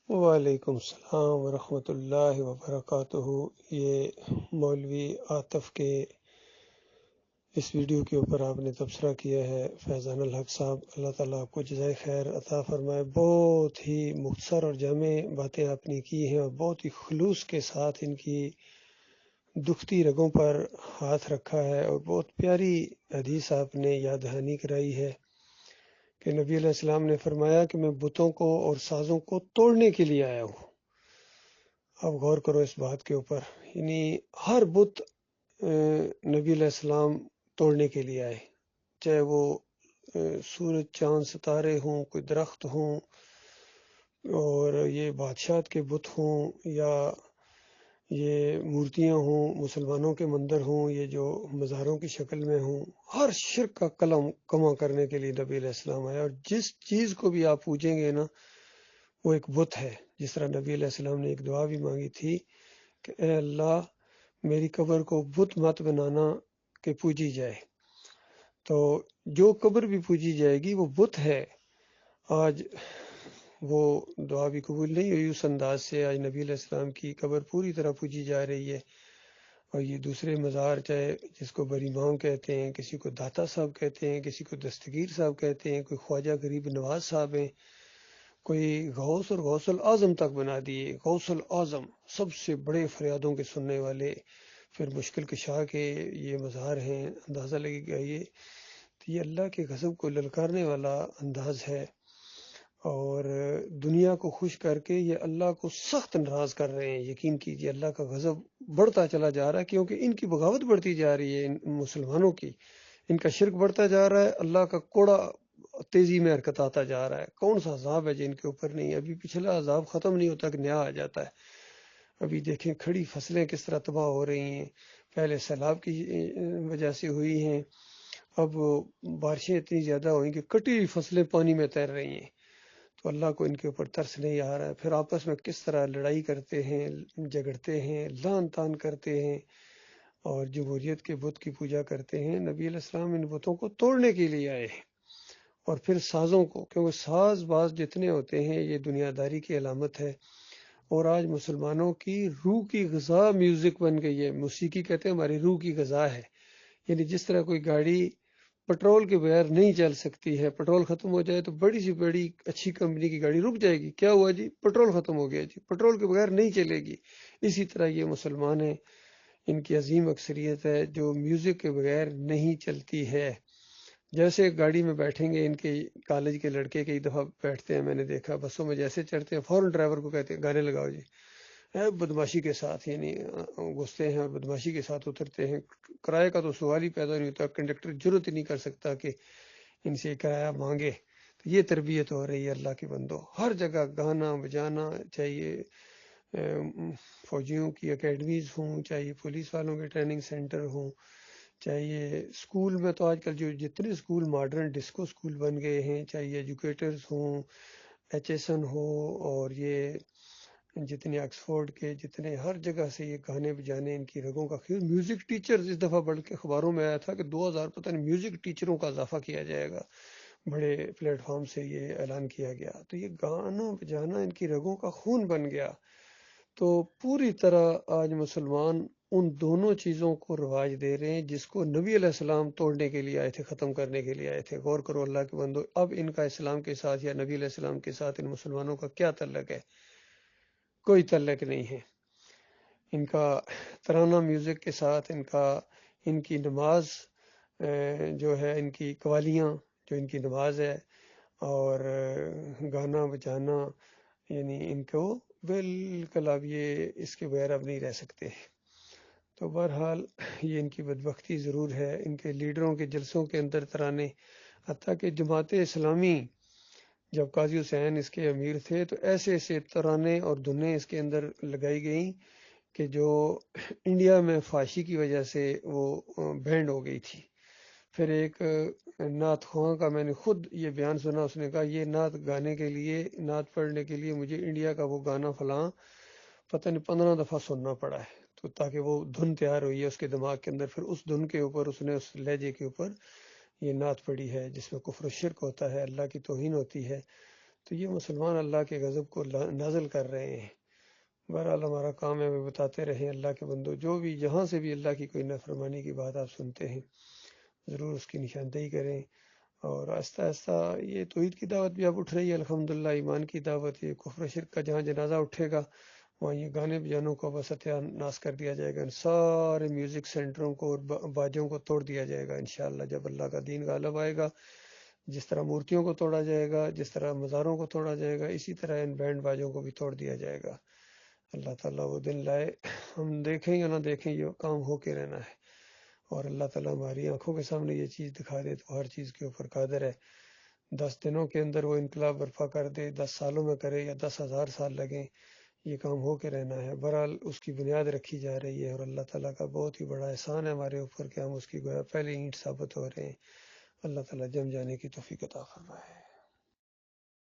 وعلیکم السلام ورحمۃ اللہ وبرکاتہ۔ یہ مولوی عاطف کے اس ویڈیو کے اوپر آپ نے تبصرہ کیا ہے، فیضان الحق صاحب، اللہ تعالیٰ آپ کو جزائے خیر عطا فرمائے۔ بہت ہی مختصر اور جامع باتیں آپ نے کی ہیں اور بہت ہی خلوص کے ساتھ ان کی دکھتی رگوں پر ہاتھ رکھا ہے، اور بہت پیاری حدیث آپ نے یاد دہانی کرائی ہے کہ نبی علیہ السلام نے فرمایا کہ میں بتوں کو اور سازوں کو توڑنے کے لیے آیا ہوں۔ اب غور کرو اس بات کے اوپر، یعنی ہر بت نبی علیہ السلام توڑنے کے لیے آئے، چاہے وہ سورج چاند ستارے ہوں، کوئی درخت ہوں، اور یہ بادشاہت کے بت ہوں، یا یہ مورتیاں ہوں، مسلمانوں کے مندر ہوں، یہ جو مزاروں کی شکل میں ہوں، ہر شرک کا قلم کما کرنے کے لیے نبی علیہ السلام آیا۔ اور جس چیز کو بھی آپ پوجیں گے نا وہ ایک بت ہے۔ جس طرح نبی علیہ السلام نے ایک دعا بھی مانگی تھی کہ اے اللہ میری قبر کو بت مت بنانا کہ پوجی جائے، تو جو قبر بھی پوجی جائے گی وہ بت ہے۔ آج وہ دعا بھی قبول نہیں ہوئی اس انداز سے، آج نبی علیہ السلام کی قبر پوری طرح پوجی جا رہی ہے، اور یہ دوسرے مزار، چاہے جس کو بری مام کہتے ہیں، کسی کو داتا صاحب کہتے ہیں، کسی کو دستگیر صاحب کہتے ہیں، کوئی خواجہ غریب نواز صاحب ہیں، کوئی غوث اور غوث العظم تک بنا دیے۔ غوث العظم سب سے بڑے فریادوں کے سننے والے، پھر مشکل کشا کے یہ مزار ہیں، اندازہ لگے گا یہ اللہ کے غضب کو للکارنے والا انداز ہے، اور دنیا کو خوش کر کے یہ اللہ کو سخت ناراض کر رہے ہیں۔ یقین کیجیے اللہ کا غضب بڑھتا چلا جا رہا ہے، کیونکہ ان کی بغاوت بڑھتی جا رہی ہے، ان مسلمانوں کی، ان کا شرک بڑھتا جا رہا ہے، اللہ کا کوڑا تیزی میں حرکت آتا جا رہا ہے۔ کون سا عذاب ہے جن کے اوپر نہیں؟ ابھی پچھلا عذاب ختم نہیں ہوتا کہ نیا آ جاتا ہے۔ ابھی دیکھیں کھڑی فصلیں کس طرح تباہ ہو رہی ہیں، پہلے سیلاب کی وجہ سے ہوئی ہیں، اب بارشیں اتنی زیادہ ہوئیں کہ کٹی ہوئی فصلیں پانی میں تیر رہی ہیں، تو اللہ کو ان کے اوپر ترس نہیں آ رہا ہے۔ پھر آپس میں کس طرح لڑائی کرتے ہیں، جھگڑتے ہیں، لان تان کرتے ہیں، اور جمہوریت کے بت کی پوجا کرتے ہیں۔ نبی علیہ السلام ان بتوں کو توڑنے کے لیے آئے ہیں، اور پھر سازوں کو، کیونکہ ساز باز جتنے ہوتے ہیں یہ دنیا داری کی علامت ہے، اور آج مسلمانوں کی روح کی غذا میوزک بن گئی ہے۔ موسیقی کہتے ہیں ہماری روح کی غذا ہے، یعنی جس طرح کوئی گاڑی پٹرول کے بغیر نہیں چل سکتی ہے، پٹرول ختم ہو جائے تو بڑی سی بڑی اچھی کمپنی کی گاڑی رک جائے گی، کیا ہوا جی پٹرول ختم ہو گیا جی، پٹرول کے بغیر نہیں چلے گی۔ اسی طرح یہ مسلمان ہیں، ان کی عظیم اکثریت ہے جو میوزک کے بغیر نہیں چلتی ہے۔ جیسے گاڑی میں بیٹھیں گے، ان کے کالج کے لڑکے کئی دفعہ بیٹھتے ہیں، میں نے دیکھا بسوں میں جیسے چڑھتے ہیں فوراً ڈرائیور کو کہتے ہیں گانے لگاؤ جی، بدماشی کے ساتھ، یعنی گھستے ہیں اور بدماشی کے ساتھ اترتے ہیں۔ کرائے کا تو سوال ہی پیدا نہیں ہوتا، کنڈکٹر جرت ہی نہیں کر سکتا کہ ان سے کرایہ مانگے۔ تو یہ تربیت ہو رہی ہے اللہ کے بندو، ہر جگہ گانا بجانا، چاہیے فوجیوں کی اکیڈمیز ہوں، چاہیے پولیس والوں کے ٹریننگ سینٹر ہوں، چاہیے اسکول میں تو آج کل جو جتنے اسکول ماڈرن ڈسکو اسکول بن گئے ہیں، چاہیے ایجوکیٹرز ہوں، ایچ ایس این ہو، اور یہ جتنے آکسفورڈ کے جتنے ہر جگہ سے یہ گانے بجانے ان کی رگوں کا خیز۔ میوزک ٹیچرز اس دفعہ بڑھ کے اخباروں میں آیا تھا کہ 2000 پتہ نہیں میوزک ٹیچروں کا اضافہ کیا جائے گا، بڑے پلیٹ فارم سے یہ اعلان کیا گیا۔ تو یہ گانا بجانا ان کی رگوں کا خون بن گیا۔ تو پوری طرح آج مسلمان ان دونوں چیزوں کو رواج دے رہے ہیں جس کو نبی علیہ السلام توڑنے کے لیے آئے تھے، ختم کرنے کے لیے آئے تھے۔ غور کرو اللہ کے بندو، اب ان کا اسلام کے ساتھ یا نبی علیہ السلام کے ساتھ ان مسلمانوں کا کیا تعلق ہے؟ کوئی تعلق نہیں ہے۔ ان کا ترانہ میوزک کے ساتھ، ان کی نماز جو ہے، ان کی قوالیاں جو ان کی نماز ہے، اور گانا بجانا، یعنی ان کو بالکل اب یہ اس کے بغیر اب نہیں رہ سکتے۔ تو بہرحال یہ ان کی بدبختی ضرور ہے۔ ان کے لیڈروں کے جلسوں کے اندر ترانے، حتیٰ کہ جماعت اسلامی جب قاضی حسین اس کے امیر تھے تو ایسے ایسے ترانے اور دھنیں اس کے اندر لگائی گئیں کہ جو انڈیا میں فحاشی کی وجہ سے وہ بینڈ ہو گئی تھی۔ پھر ایک نعت خواں کا میں نے خود یہ بیان سنا، اس نے کہا یہ نعت گانے کے لیے، نعت پڑھنے کے لیے مجھے انڈیا کا وہ گانا فلاں پتہ نہیں 15 دفعہ سننا پڑا ہے، تو تاکہ وہ دھن تیار ہوئی ہے اس کے دماغ کے اندر۔ پھر اس دھن کے اوپر اس نے اس لہجے کے اوپر یہ نعت پڑھی ہے جس میں کفر و شرک ہوتا ہے، اللہ کی توہین ہوتی ہے۔ تو یہ مسلمان اللہ کے غضب کو نازل کر رہے ہیں۔ بہرحال ہمارا کام ہے ہمیں بتاتے رہیں اللہ کے بندو، جو بھی جہاں سے بھی اللہ کی کوئی نافرمانی کی بات آپ سنتے ہیں ضرور اس کی نشاندہی کریں، اور آہستہ آہستہ یہ توحید کی دعوت بھی اب اٹھ رہی ہے الحمدللہ، ایمان کی دعوت، یہ کفر و شرک کا جہاں جنازہ اٹھے گا وہاں یہ گانے بجانوں کو بس ستیہ ناش کر دیا جائے گا، ان سارے میوزک سینٹروں کو اور باجوں کو توڑ دیا جائے گا انشاءاللہ جب اللہ کا دین غالب آئے گا۔ جس طرح مورتیوں کو توڑا جائے گا، جس طرح مزاروں کو توڑا جائے گا، اسی طرح ان بینڈ باجوں کو بھی توڑ دیا جائے گا۔ اللہ تعالیٰ وہ دن لائے، ہم دیکھیں یا نہ دیکھیں یہ کام ہو کے رہنا ہے، اور اللہ تعالیٰ ہماری آنکھوں کے سامنے یہ چیز دکھا دے تو ہر چیز کے اوپر قادر ہے۔ 10 دنوں کے اندر وہ انقلاب برپا کر دے، 10 سالوں میں کرے یا 10,000 سال لگیں، یہ کام ہو کے رہنا ہے۔ بہرحال اس کی بنیاد رکھی جا رہی ہے، اور اللہ تعالیٰ کا بہت ہی بڑا احسان ہے ہمارے اوپر کہ ہم اس کی گویا پہلی اینٹ ثابت ہو رہے ہیں۔ اللہ تعالیٰ جم جانے کی توفیق عطا فرمائے۔